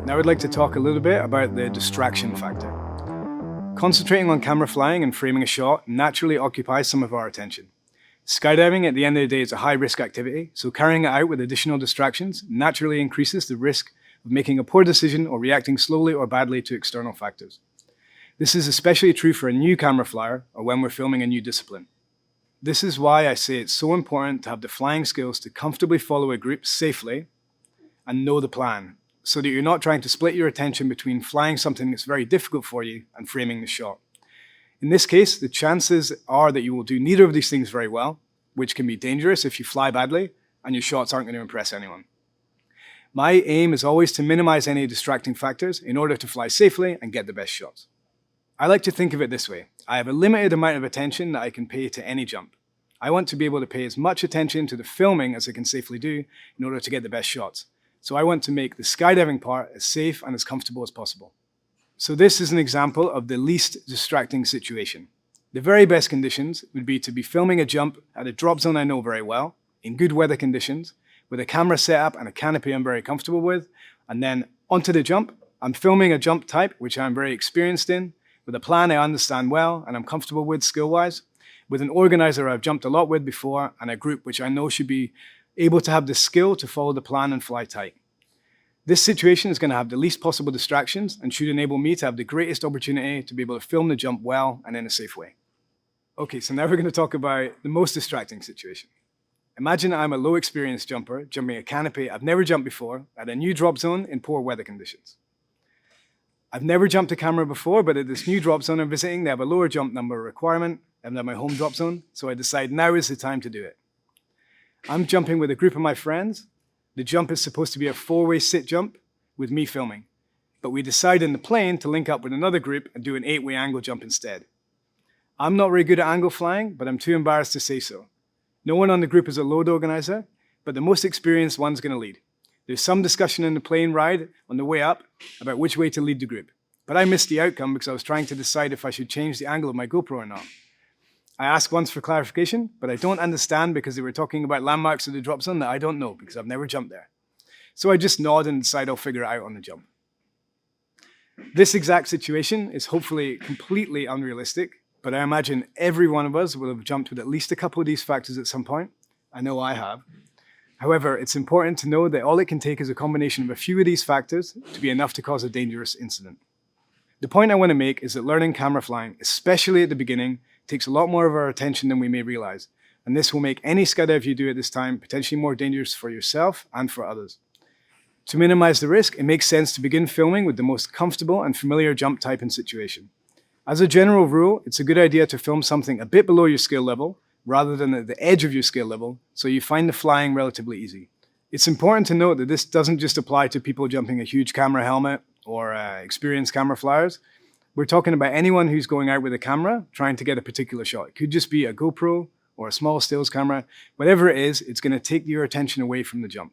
Now I'd like to talk a little bit about the distraction factor. Concentrating on camera flying and framing a shot naturally occupies some of our attention. Skydiving at the end of the day is a high-risk activity, so carrying it out with additional distractions naturally increases the risk of making a poor decision or reacting slowly or badly to external factors. This is especially true for a new camera flyer or when we're filming a new discipline. This is why I say it's so important to have the flying skills to comfortably follow a group safely and know the plan, so that you're not trying to split your attention between flying something that's very difficult for you and framing the shot. In this case, the chances are that you will do neither of these things very well, which can be dangerous if you fly badly and your shots aren't going to impress anyone. My aim is always to minimize any distracting factors in order to fly safely and get the best shots. I like to think of it this way. I have a limited amount of attention that I can pay to any jump. I want to be able to pay as much attention to the filming as I can safely do in order to get the best shots. So I want to make the skydiving part as safe and as comfortable as possible. So this is an example of the least distracting situation. The very best conditions would be to be filming a jump at a drop zone I know very well, in good weather conditions, with a camera setup and a canopy I'm very comfortable with, and then onto the jump, I'm filming a jump type which I'm very experienced in, with a plan I understand well and I'm comfortable with skill-wise, with an organizer I've jumped a lot with before, and a group which I know should be able to have the skill to follow the plan and fly tight. This situation is going to have the least possible distractions and should enable me to have the greatest opportunity to be able to film the jump well and in a safe way. Okay, so now we're going to talk about the most distracting situation. Imagine I'm a low experienced jumper jumping a canopy I've never jumped before at a new drop zone in poor weather conditions. I've never jumped a camera before, but at this new drop zone I'm visiting, they have a lower jump number requirement than my home drop zone, so I decide now is the time to do it. I'm jumping with a group of my friends. The jump is supposed to be a 4-way sit jump with me filming, but we decide in the plane to link up with another group and do an 8-way angle jump instead. I'm not very good at angle flying, but I'm too embarrassed to say so. No one on the group is a load organizer, but the most experienced one's going to lead. There's some discussion in the plane ride on the way up about which way to lead the group, but I missed the outcome because I was trying to decide if I should change the angle of my GoPro or not. I asked once for clarification, but I don't understand because they were talking about landmarks of the drop zone that I don't know because I've never jumped there. So I just nod and decide I'll figure it out on the jump. This exact situation is hopefully completely unrealistic, but I imagine every one of us will have jumped with at least a couple of these factors at some point. I know I have. However, it's important to know that all it can take is a combination of a few of these factors to be enough to cause a dangerous incident. The point I want to make is that learning camera flying, especially at the beginning, takes a lot more of our attention than we may realize, and this will make any skydive you do at this time potentially more dangerous for yourself and for others. To minimize the risk, it makes sense to begin filming with the most comfortable and familiar jump type and situation. As a general rule, it's a good idea to film something a bit below your skill level rather than at the edge of your skill level, so you find the flying relatively easy. It's important to note that this doesn't just apply to people jumping a huge camera helmet or experienced camera flyers. We're talking about anyone who's going out with a camera trying to get a particular shot. It could just be a GoPro or a small stills camera. Whatever it is, it's going to take your attention away from the jump.